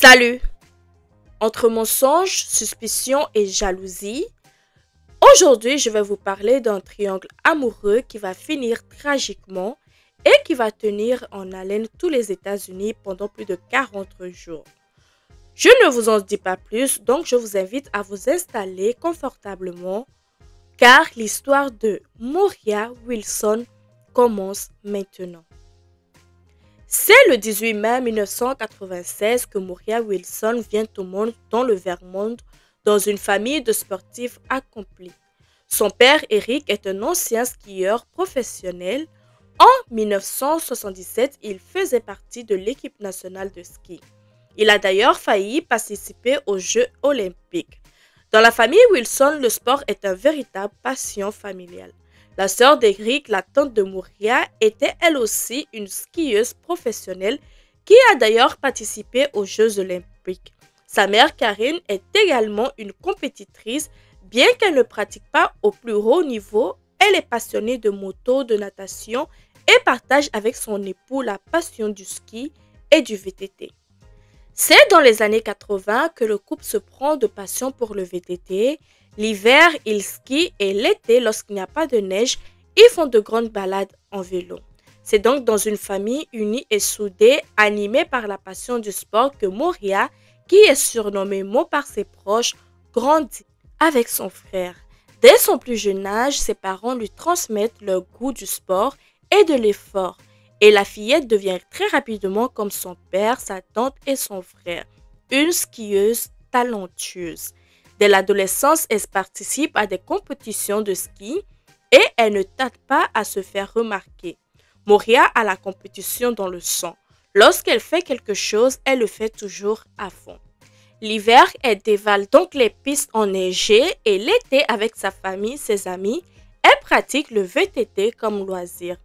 Salut! Entre mensonges, suspicion et jalousie, aujourd'hui je vais vous parler d'un triangle amoureux qui va finir tragiquement et qui va tenir en haleine tous les États-Unis pendant plus de 40 jours. Je ne vous en dis pas plus, donc je vous invite à vous installer confortablement car l'histoire de Moria Wilson commence maintenant. C'est le 18 mai 1996 que Moria Wilson vient au monde dans le Vermont dans une famille de sportifs accomplis. Son père, Eric, est un ancien skieur professionnel. En 1977, il faisait partie de l'équipe nationale de ski. Il a d'ailleurs failli participer aux Jeux olympiques. Dans la famille Wilson, le sport est une véritable passion familiale. La sœur d'Eric, la tante de Moria, était elle aussi une skieuse professionnelle qui a d'ailleurs participé aux Jeux olympiques. Sa mère, Karine, est également une compétitrice, bien qu'elle ne pratique pas au plus haut niveau. Elle est passionnée de moto, de natation et partage avec son époux la passion du ski et du VTT. C'est dans les années 80 que le couple se prend de passion pour le VTT. L'hiver, ils skient et l'été, lorsqu'il n'y a pas de neige, ils font de grandes balades en vélo. C'est donc dans une famille unie et soudée, animée par la passion du sport que Moria, qui est surnommée Mo par ses proches, grandit avec son frère. Dès son plus jeune âge, ses parents lui transmettent le goût du sport et de l'effort. Et la fillette devient très rapidement comme son père, sa tante et son frère, une skieuse talentueuse. Dès l'adolescence, elle participe à des compétitions de ski et elle ne tarde pas à se faire remarquer. Moria a la compétition dans le sang. Lorsqu'elle fait quelque chose, elle le fait toujours à fond. L'hiver, elle dévale donc les pistes enneigées et l'été, avec sa famille, ses amis, elle pratique le VTT comme loisir.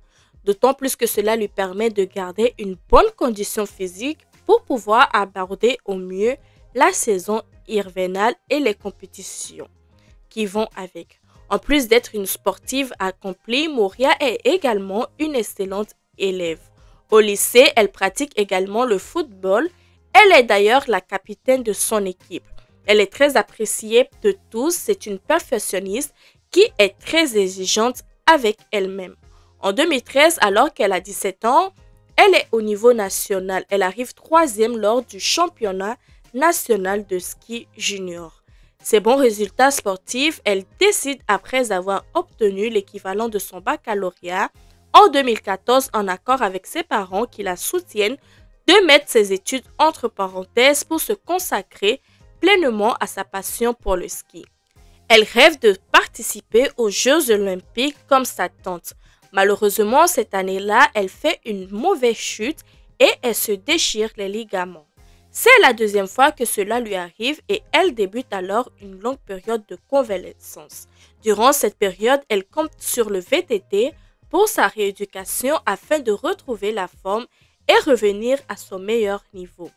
D'autant plus que cela lui permet de garder une bonne condition physique pour pouvoir aborder au mieux la saison hivernale et les compétitions qui vont avec. En plus d'être une sportive accomplie, Moria est également une excellente élève. Au lycée, elle pratique également le football. Elle est d'ailleurs la capitaine de son équipe. Elle est très appréciée de tous. C'est une perfectionniste qui est très exigeante avec elle-même. En 2013, alors qu'elle a 17 ans, elle est au niveau national. Elle arrive 3e lors du championnat national de ski junior. Ses bons résultats sportifs, elle décide, après avoir obtenu l'équivalent de son baccalauréat en 2014 en accord avec ses parents qui la soutiennent, de mettre ses études entre parenthèses pour se consacrer pleinement à sa passion pour le ski. Elle rêve de participer aux Jeux olympiques comme sa tante. Malheureusement, cette année-là, elle fait une mauvaise chute et elle se déchire les ligaments. C'est la deuxième fois que cela lui arrive et elle débute alors une longue période de convalescence. Durant cette période, elle compte sur le VTT pour sa rééducation afin de retrouver la forme et revenir à son meilleur niveau.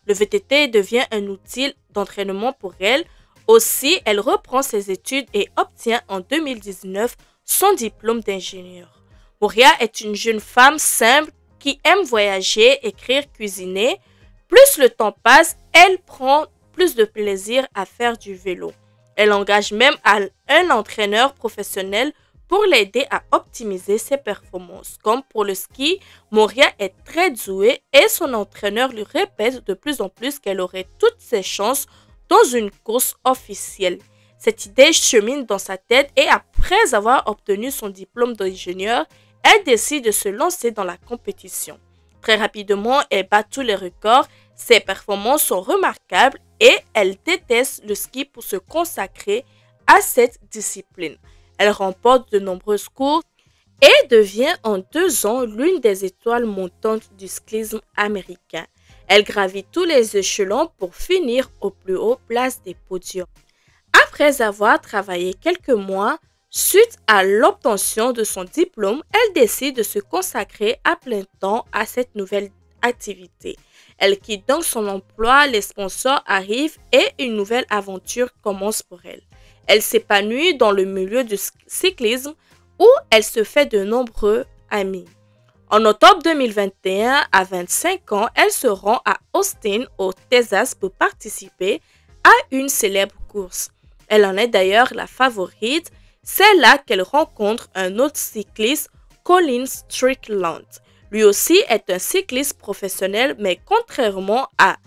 Le VTT devient un outil d'entraînement pour elle. Aussi, elle reprend ses études et obtient en 2019 son diplôme d'ingénieur. Moria est une jeune femme simple qui aime voyager, écrire, cuisiner. Plus le temps passe, elle prend plus de plaisir à faire du vélo. Elle engage même un entraîneur professionnel pour l'aider à optimiser ses performances. Comme pour le ski, Moria est très douée et son entraîneur lui répète de plus en plus qu'elle aurait toutes ses chances dans une course officielle. Cette idée chemine dans sa tête et après avoir obtenu son diplôme d'ingénieur, elle décide de se lancer dans la compétition. Très rapidement, elle bat tous les records, ses performances sont remarquables et elle déteste le ski pour se consacrer à cette discipline. Elle remporte de nombreuses courses et devient en 2 ans l'une des étoiles montantes du cyclisme américain. Elle gravit tous les échelons pour finir au plus haut place des podiums. Après avoir travaillé quelques mois, suite à l'obtention de son diplôme, elle décide de se consacrer à plein temps à cette nouvelle activité. Elle quitte donc son emploi, les sponsors arrivent et une nouvelle aventure commence pour elle. Elle s'épanouit dans le milieu du cyclisme où elle se fait de nombreux amis. En octobre 2021, à 25 ans, elle se rend à Austin, au Texas, pour participer à une célèbre course. Elle en est d'ailleurs la favorite. C'est là qu'elle rencontre un autre cycliste, Colin Strickland. Lui aussi est un cycliste professionnel, mais contrairement à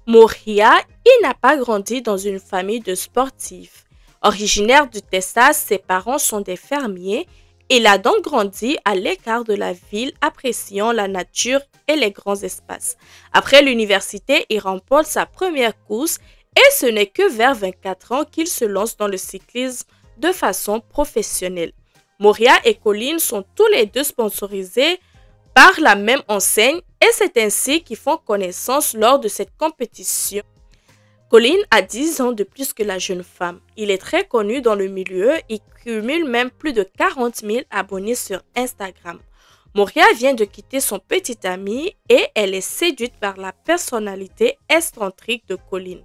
Moria, il n'a pas grandi dans une famille de sportifs. Originaire du Texas, ses parents sont des fermiers. Il a donc grandi à l'écart de la ville, appréciant la nature et les grands espaces. Après l'université, il remporte sa première course et ce n'est que vers 24 ans qu'il se lance dans le cyclisme de façon professionnelle. Moria et Colin sont tous les deux sponsorisés par la même enseigne et c'est ainsi qu'ils font connaissance lors de cette compétition. Colin a 10 ans de plus que la jeune femme. Il est très connu dans le milieu, il cumule même plus de 40 000 abonnés sur Instagram. Moria vient de quitter son petit ami et elle est séduite par la personnalité excentrique de Colin.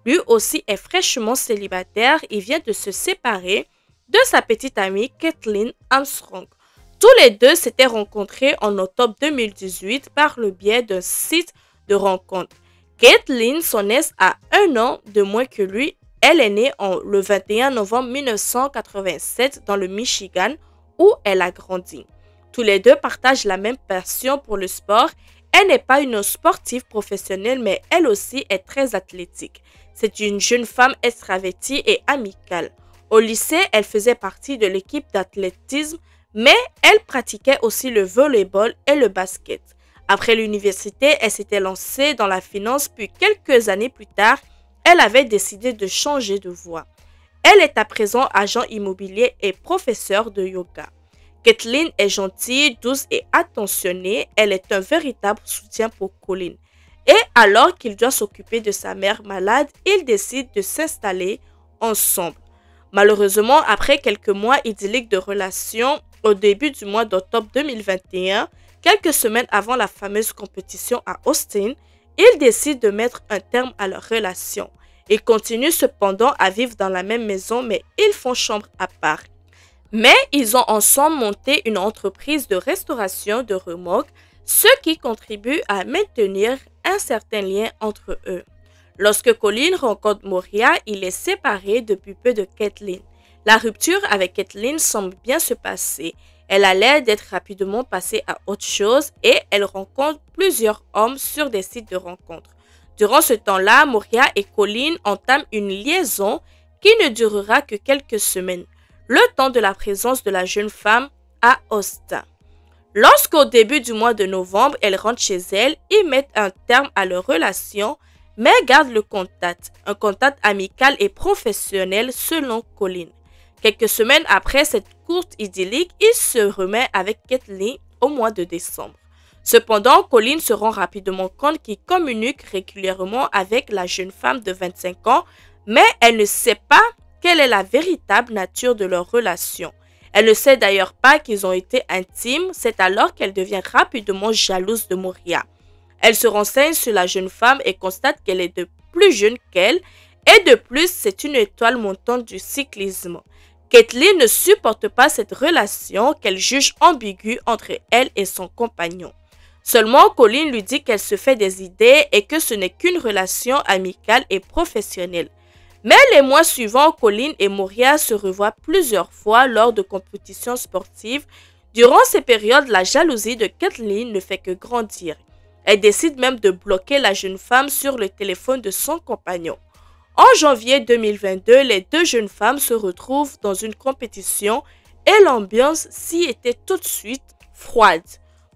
Lui aussi est fraîchement célibataire, il vient de se séparer de sa petite amie Kathleen Armstrong. Tous les deux s'étaient rencontrés en octobre 2018 par le biais d'un site de rencontre. Kathleen, son ex, a 1 an de moins que lui. Elle est née le 21 novembre 1987 dans le Michigan où elle a grandi. Tous les deux partagent la même passion pour le sport. Elle n'est pas une sportive professionnelle, mais elle aussi est très athlétique. C'est une jeune femme extravertie et amicale. Au lycée, elle faisait partie de l'équipe d'athlétisme, mais elle pratiquait aussi le volleyball et le basket. Après l'université, elle s'était lancée dans la finance, puis quelques années plus tard, elle avait décidé de changer de voie. Elle est à présent agent immobilier et professeure de yoga. Kathleen est gentille, douce et attentionnée. Elle est un véritable soutien pour Colin. Et alors qu'il doit s'occuper de sa mère malade, ils décident de s'installer ensemble. Malheureusement, après quelques mois idylliques de relation, au début du mois d'octobre 2021, quelques semaines avant la fameuse compétition à Austin, ils décident de mettre un terme à leur relation. Ils continuent cependant à vivre dans la même maison, mais ils font chambre à part. Mais ils ont ensemble monté une entreprise de restauration de remorques, ce qui contribue à maintenir un certain lien entre eux. Lorsque Colin rencontre Moria, il est séparé depuis peu de Kathleen. La rupture avec Kathleen semble bien se passer. Elle a l'air d'être rapidement passée à autre chose et elle rencontre plusieurs hommes sur des sites de rencontres. Durant ce temps-là, Moria et Colin entament une liaison qui ne durera que quelques semaines, le temps de la présence de la jeune femme à Austin. Lorsqu'au début du mois de novembre, elle rentre chez elle, ils mettent un terme à leur relation, mais gardent le contact, un contact amical et professionnel selon Colin. Quelques semaines après cette courte idyllique, il se remet avec Kathleen au mois de décembre. Cependant, Colin se rend rapidement compte qu'il communique régulièrement avec la jeune femme de 25 ans, mais elle ne sait pas quelle est la véritable nature de leur relation. Elle ne sait d'ailleurs pas qu'ils ont été intimes, c'est alors qu'elle devient rapidement jalouse de Moria. Elle se renseigne sur la jeune femme et constate qu'elle est de plus jeune qu'elle et de plus c'est une étoile montante du cyclisme. Kathleen ne supporte pas cette relation qu'elle juge ambiguë entre elle et son compagnon. Seulement, Colin lui dit qu'elle se fait des idées et que ce n'est qu'une relation amicale et professionnelle. Mais les mois suivants, Colin et Moria se revoient plusieurs fois lors de compétitions sportives. Durant ces périodes, la jalousie de Kathleen ne fait que grandir. Elle décide même de bloquer la jeune femme sur le téléphone de son compagnon. En janvier 2022, les deux jeunes femmes se retrouvent dans une compétition et l'ambiance s'y était tout de suite froide.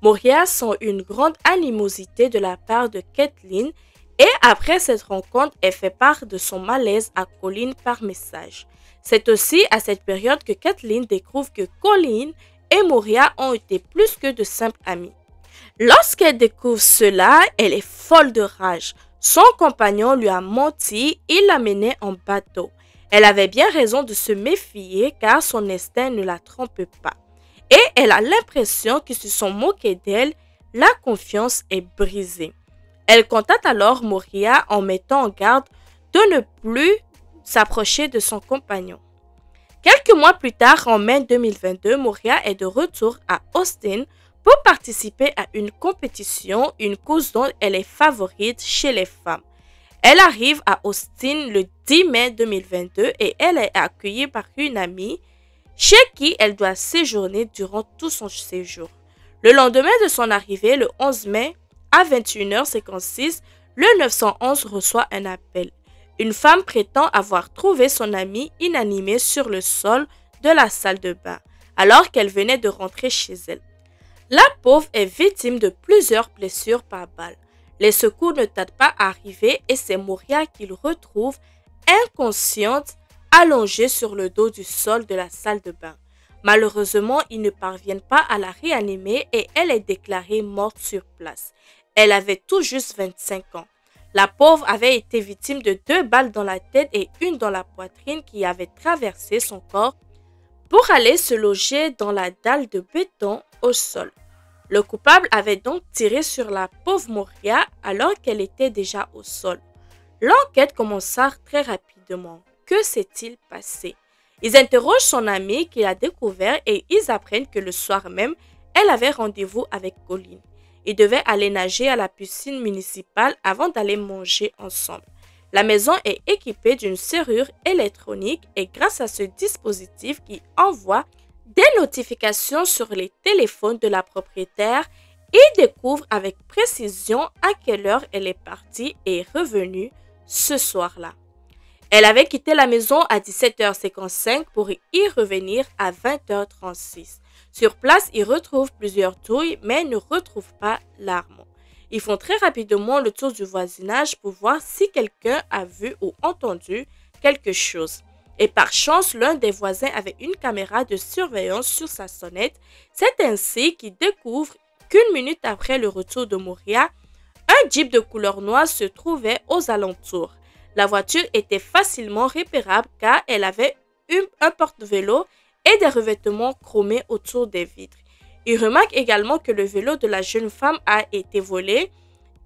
Moria sent une grande animosité de la part de Kathleen et après cette rencontre, elle fait part de son malaise à Colin par message. C'est aussi à cette période que Kathleen découvre que Colin et Moria ont été plus que de simples amis. Lorsqu'elle découvre cela, elle est folle de rage. Son compagnon lui a menti, il la menait en bateau. Elle avait bien raison de se méfier car son instinct ne la trompe pas. Et elle a l'impression qu'ils se sont moqués d'elle, la confiance est brisée. Elle contacte alors Moria en mettant en garde de ne plus s'approcher de son compagnon. Quelques mois plus tard, en mai 2022, Moria est de retour à Austin pour participer à une compétition, une course dont elle est favorite chez les femmes. Elle arrive à Austin le 10 mai 2022 et elle est accueillie par une amie chez qui elle doit séjourner durant tout son séjour. Le lendemain de son arrivée, le 11 mai, à 21h56, le 911 reçoit un appel. Une femme prétend avoir trouvé son amie inanimée sur le sol de la salle de bain, alors qu'elle venait de rentrer chez elle. La pauvre est victime de plusieurs blessures par balle. Les secours ne tardent pas à arriver et c'est Moria qu'il retrouve inconsciente, allongée sur le dos du sol de la salle de bain. Malheureusement, ils ne parviennent pas à la réanimer et elle est déclarée morte sur place. Elle avait tout juste 25 ans. La pauvre avait été victime de 2 balles dans la tête et une dans la poitrine qui avait traversé son corps pour aller se loger dans la dalle de béton au sol. Le coupable avait donc tiré sur la pauvre Moria alors qu'elle était déjà au sol. L'enquête commença très rapidement. Que s'est-il passé? Ils interrogent son ami qui l'a découvert et ils apprennent que le soir même, elle avait rendez-vous avec Colin. Ils devaient aller nager à la piscine municipale avant d'aller manger ensemble. La maison est équipée d'une serrure électronique et grâce à ce dispositif qui envoie des notifications sur les téléphones de la propriétaire, ils découvrent avec précision à quelle heure elle est partie et est revenue ce soir-là. Elle avait quitté la maison à 17h55 pour y revenir à 20h36. Sur place, ils retrouvent plusieurs douilles mais ne retrouvent pas l'arme. Ils font très rapidement le tour du voisinage pour voir si quelqu'un a vu ou entendu quelque chose. Et par chance, l'un des voisins avait une caméra de surveillance sur sa sonnette. C'est ainsi qu'ils découvrent qu'une minute après le retour de Moria, un Jeep de couleur noire se trouvait aux alentours. La voiture était facilement repérable car elle avait un porte-vélo et des revêtements chromés autour des vitres. Il remarque également que le vélo de la jeune femme a été volé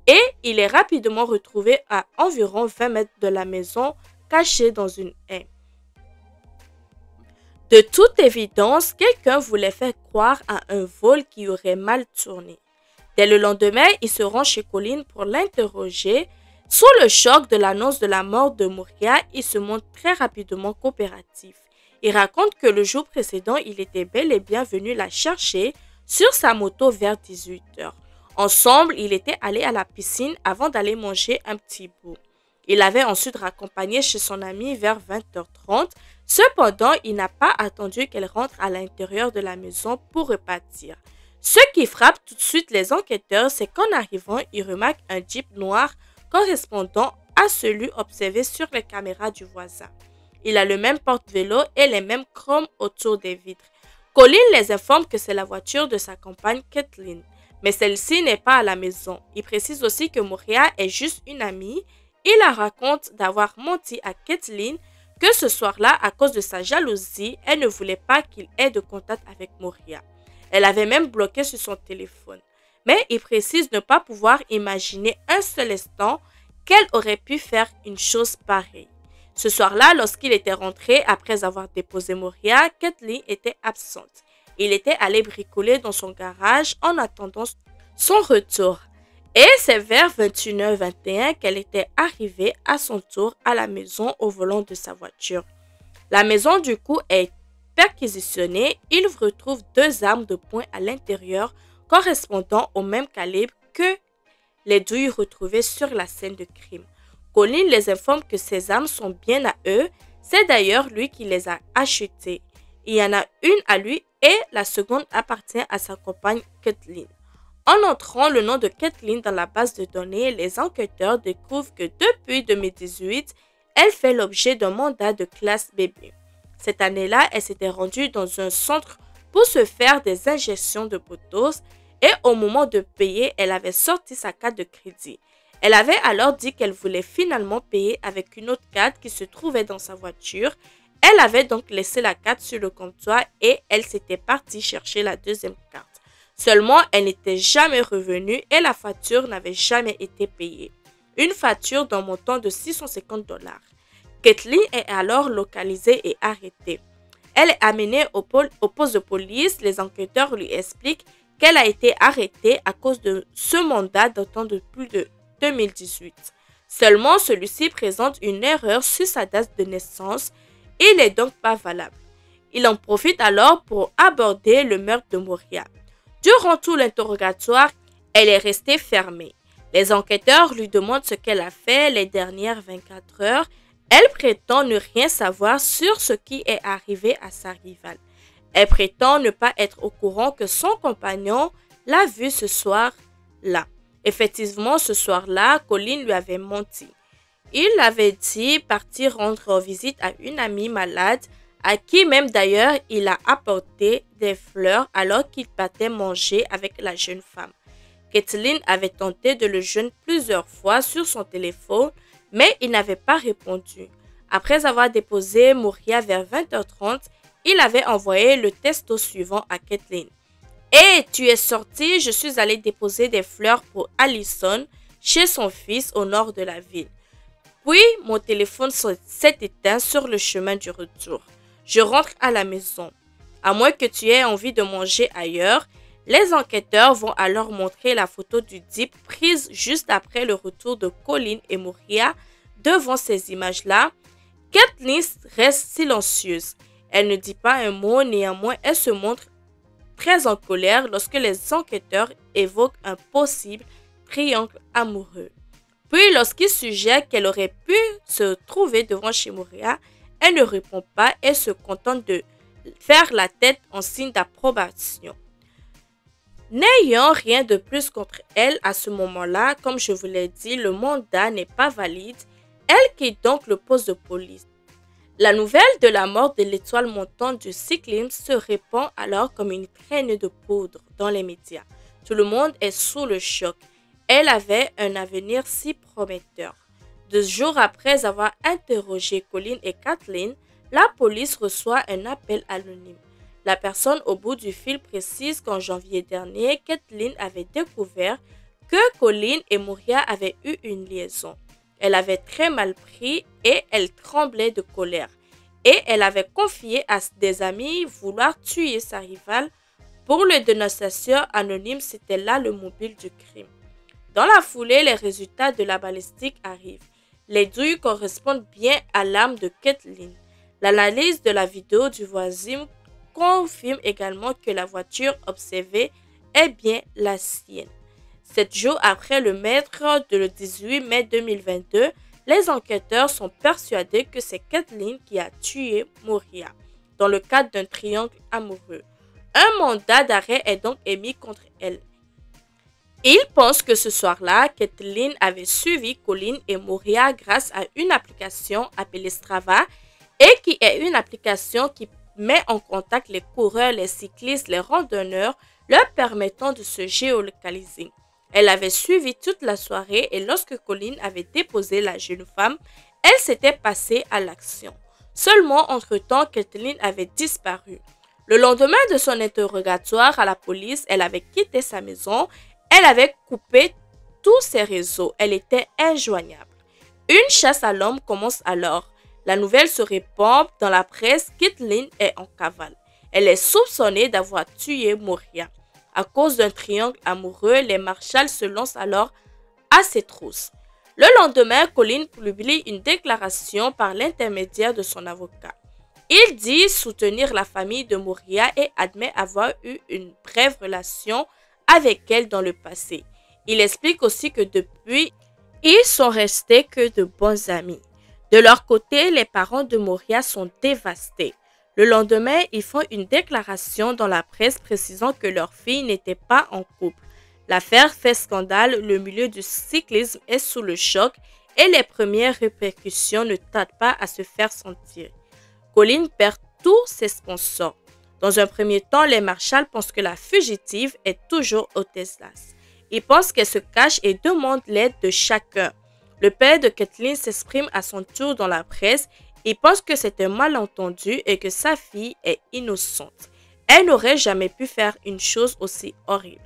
et il est rapidement retrouvé à environ 20 mètres de la maison, caché dans une haie. De toute évidence, quelqu'un voulait faire croire à un vol qui aurait mal tourné. Dès le lendemain, il se rend chez Colin pour l'interroger. Sous le choc de l'annonce de la mort de Moria, il se montre très rapidement coopératif. Il raconte que le jour précédent, il était bel et bien venu la chercher sur sa moto vers 18h. Ensemble, il était allé à la piscine avant d'aller manger un petit bout. Il l'avait ensuite raccompagnée chez son ami vers 20h30. Cependant, il n'a pas attendu qu'elle rentre à l'intérieur de la maison pour repartir. Ce qui frappe tout de suite les enquêteurs, c'est qu'en arrivant, ils remarquent un Jeep noir correspondant à celui observé sur les caméras du voisin. Il a le même porte-vélo et les mêmes chromes autour des vitres. Colin les informe que c'est la voiture de sa compagne Kathleen, mais celle-ci n'est pas à la maison. Il précise aussi que Moria est juste une amie. Il la raconte d'avoir menti à Kathleen que ce soir-là, à cause de sa jalousie, elle ne voulait pas qu'il ait de contact avec Moria. Elle avait même bloqué sur son téléphone. Mais il précise ne pas pouvoir imaginer un seul instant qu'elle aurait pu faire une chose pareille. Ce soir-là, lorsqu'il était rentré après avoir déposé Moria, Kathleen était absente. Il était allé bricoler dans son garage en attendant son retour. Et c'est vers 21h21 qu'elle était arrivée à son tour à la maison au volant de sa voiture. La maison du coup est perquisitionnée. Il retrouve 2 armes de poing à l'intérieur correspondant au même calibre que les douilles retrouvées sur la scène de crime. Colin les informe que ces armes sont bien à eux. C'est d'ailleurs lui qui les a achetées. Il y en a une à lui et la seconde appartient à sa compagne Kathleen. En entrant le nom de Kathleen dans la base de données, les enquêteurs découvrent que depuis 2018, elle fait l'objet d'un mandat de classe bébé. Cette année-là, elle s'était rendue dans un centre pour se faire des injections de Botox et au moment de payer, elle avait sorti sa carte de crédit. Elle avait alors dit qu'elle voulait finalement payer avec une autre carte qui se trouvait dans sa voiture. Elle avait donc laissé la carte sur le comptoir et elle s'était partie chercher la deuxième carte. Seulement, elle n'était jamais revenue et la facture n'avait jamais été payée. Une facture d'un montant de $650. Kathleen est alors localisée et arrêtée. Elle est amenée au poste de police. Les enquêteurs lui expliquent qu'elle a été arrêtée à cause de ce mandat datant de plus de 2018. Seulement, celui-ci présente une erreur sur sa date de naissance et il n'est donc pas valable. Il en profite alors pour aborder le meurtre de Moria. Durant tout l'interrogatoire, elle est restée fermée. Les enquêteurs lui demandent ce qu'elle a fait les dernières 24 heures. Elle prétend ne rien savoir sur ce qui est arrivé à sa rivale. Elle prétend ne pas être au courant que son compagnon l'a vue ce soir-là. Effectivement, ce soir-là, Colin lui avait menti. Il avait dit partir rendre visite à une amie malade, à qui même d'ailleurs il a apporté des fleurs alors qu'il partait manger avec la jeune femme. Kathleen avait tenté de le joindre plusieurs fois sur son téléphone, mais il n'avait pas répondu. Après avoir déposé Moria vers 20h30, il avait envoyé le texto suivant à Kathleen. « Hé, tu es sortie, je suis allé déposer des fleurs pour Allison chez son fils au nord de la ville. Puis, mon téléphone s'est éteint sur le chemin du retour. Je rentre à la maison. À moins que tu aies envie de manger ailleurs, les enquêteurs vont alors montrer la photo du type prise juste après le retour de Colin et Moria. Devant ces images-là, Kathleen reste silencieuse. Elle ne dit pas un mot, néanmoins elle se montre très en colère lorsque les enquêteurs évoquent un possible triangle amoureux. Puis lorsqu'il suggère qu'elle aurait pu se trouver devant chez Moria, elle ne répond pas et se contente de faire la tête en signe d'approbation. N'ayant rien de plus contre elle à ce moment-là, comme je vous l'ai dit, le mandat n'est pas valide. Elle quitte donc le poste de police. La nouvelle de la mort de l'étoile montante du cyclisme se répand alors comme une traînée de poudre dans les médias. Tout le monde est sous le choc. Elle avait un avenir si prometteur. 2 jours après avoir interrogé Colin et Kathleen, la police reçoit un appel anonyme. La personne au bout du fil précise qu'en janvier dernier, Kathleen avait découvert que Colin et Moria avaient eu une liaison. Elle avait très mal pris et elle tremblait de colère. Et elle avait confié à des amis vouloir tuer sa rivale. Pour le dénonciateur anonyme, c'était là le mobile du crime. Dans la foulée, les résultats de la balistique arrivent. Les douilles correspondent bien à l'arme de Kathleen. L'analyse de la vidéo du voisin confirme également que la voiture observée est bien la sienne. 7 jours après le meurtre le 18 mai 2022, les enquêteurs sont persuadés que c'est Kathleen qui a tué Moria dans le cadre d'un triangle amoureux. Un mandat d'arrêt est donc émis contre elle. Ils pensent que ce soir-là, Kathleen avait suivi Colin et Moria grâce à une application appelée Strava et qui est une application qui met en contact les coureurs, les cyclistes, les randonneurs, leur permettant de se géolocaliser. Elle avait suivi toute la soirée et lorsque Colin avait déposé la jeune femme, elle s'était passée à l'action. Seulement, entre-temps, Kathleen avait disparu. Le lendemain de son interrogatoire à la police, elle avait quitté sa maison. Elle avait coupé tous ses réseaux. Elle était injoignable. Une chasse à l'homme commence alors. La nouvelle se répand dans la presse. Kathleen est en cavale. Elle est soupçonnée d'avoir tué Moria. À cause d'un triangle amoureux, les marshals se lancent alors à ses trousses. Le lendemain, Colin publie une déclaration par l'intermédiaire de son avocat. Il dit soutenir la famille de Moria et admet avoir eu une brève relation avec elle dans le passé. Il explique aussi que depuis, ils sont restés que de bons amis. De leur côté, les parents de Moria sont dévastés. Le lendemain, ils font une déclaration dans la presse précisant que leur fille n'était pas en couple. L'affaire fait scandale, le milieu du cyclisme est sous le choc et les premières répercussions ne tardent pas à se faire sentir. Colin perd tous ses sponsors. Dans un premier temps, les marshals pensent que la fugitive est toujours au Texas. Ils pensent qu'elle se cache et demandent l'aide de chacun. Le père de Kathleen s'exprime à son tour dans la presse. Il pense que c'est un malentendu et que sa fille est innocente. Elle n'aurait jamais pu faire une chose aussi horrible.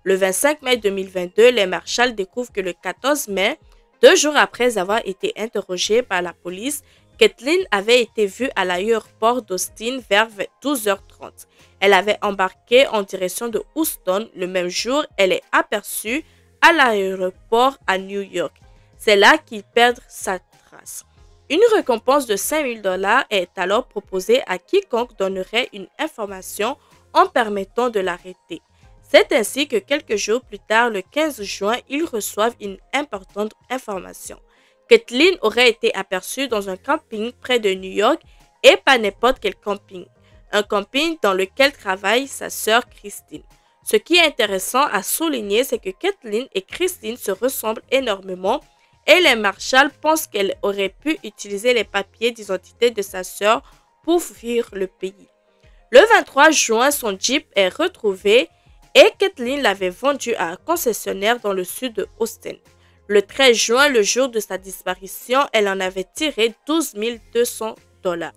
Le 25 mai 2022, les marshals découvrent que le 14 mai, 2 jours après avoir été interrogés par la police, Kathleen avait été vue à l'aéroport d'Austin vers 12h30. Elle avait embarqué en direction de Houston. Le même jour, elle est aperçue à l'aéroport à New York. C'est là qu'il perd sa trace. Une récompense de 5 000 $ est alors proposée à quiconque donnerait une information en permettant de l'arrêter. C'est ainsi que quelques jours plus tard, le 15 juin, ils reçoivent une importante information. Kathleen aurait été aperçue dans un camping près de New York et pas n'importe quel camping. Un camping dans lequel travaille sa sœur Christine. Ce qui est intéressant à souligner, c'est que Kathleen et Christine se ressemblent énormément et les marshals pensent qu'elle aurait pu utiliser les papiers d'identité de sa sœur pour fuir le pays. Le 23 juin, son Jeep est retrouvé et Kathleen l'avait vendu à un concessionnaire dans le sud de Austin. Le 13 juin, le jour de sa disparition, elle en avait tiré 12 200 $.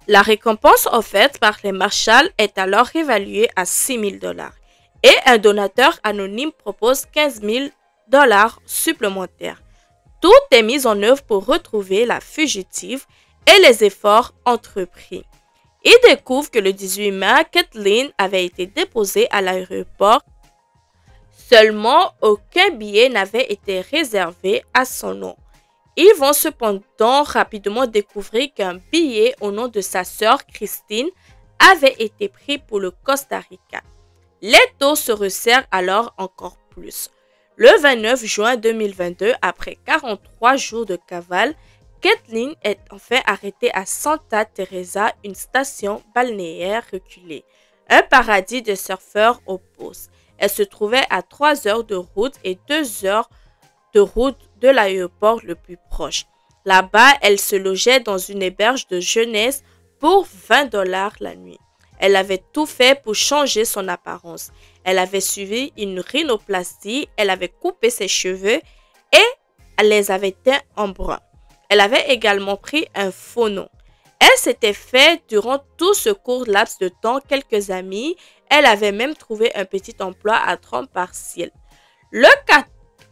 La récompense offerte par les marshals est alors évaluée à 6 000 $ et un donateur anonyme propose 15 000 $ supplémentaires. Tout est mis en œuvre pour retrouver la fugitive et les efforts entrepris. Il découvre que le 18 mai, Kathleen avait été déposée à l'aéroport. Seulement, aucun billet n'avait été réservé à son nom. Ils vont cependant rapidement découvrir qu'un billet au nom de sa sœur Christine avait été pris pour le Costa Rica. Les taux se resserrent alors encore plus. Le 29 juin 2022, après 43 jours de cavale, Kathleen est enfin arrêtée à Santa Teresa, une station balnéaire reculée, un paradis de surfeurs au pouce. Elle se trouvait à 3 heures de route et 2 heures de route de l'aéroport le plus proche. Là-bas, elle se logeait dans une héberge de jeunesse pour 20 $ la nuit. Elle avait tout fait pour changer son apparence. Elle avait suivi une rhinoplastie, elle avait coupé ses cheveux et elle les avait teints en brun. Elle avait également pris un faux nom. Elle s'était fait durant tout ce court laps de temps quelques amis. Elle avait même trouvé un petit emploi à temps partiel. Le 4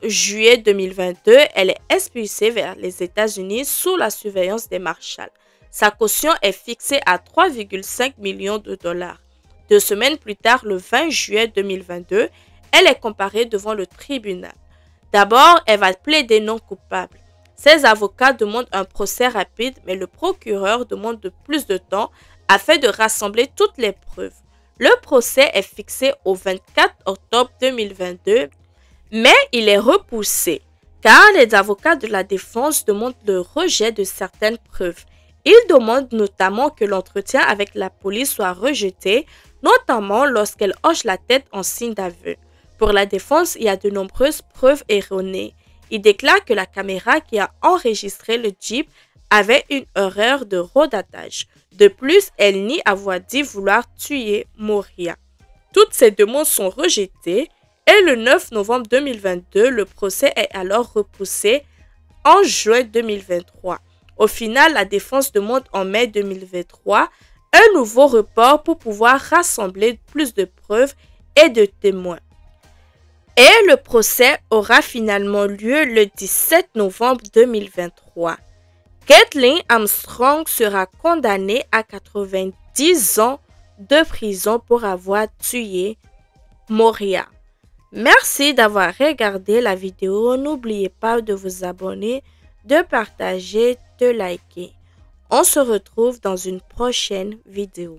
juillet 2022, elle est expulsée vers les États-Unis sous la surveillance des marshals. Sa caution est fixée à 3,5 millions de $. 2 semaines plus tard, le 20 juillet 2022, elle est comparée devant le tribunal. D'abord, elle va plaider non coupable. Ses avocats demandent un procès rapide, mais le procureur demande plus de temps afin de rassembler toutes les preuves. Le procès est fixé au 24 octobre 2022, mais il est repoussé car les avocats de la défense demandent le rejet de certaines preuves. Ils demandent notamment que l'entretien avec la police soit rejeté, notamment lorsqu'elle hoche la tête en signe d'aveu. Pour la défense, il y a de nombreuses preuves erronées. Il déclare que la caméra qui a enregistré le Jeep avait une erreur de rodage. De plus, elle nie avoir dit vouloir tuer Moria. Toutes ces demandes sont rejetées et le 9 novembre 2022, le procès est alors repoussé en juin 2023. Au final, la défense demande en mai 2023 un nouveau report pour pouvoir rassembler plus de preuves et de témoins. Et le procès aura finalement lieu le 17 novembre 2023. Kathleen Armstrong sera condamnée à 90 ans de prison pour avoir tué Moria. Merci d'avoir regardé la vidéo. N'oubliez pas de vous abonner, de partager, de liker. On se retrouve dans une prochaine vidéo.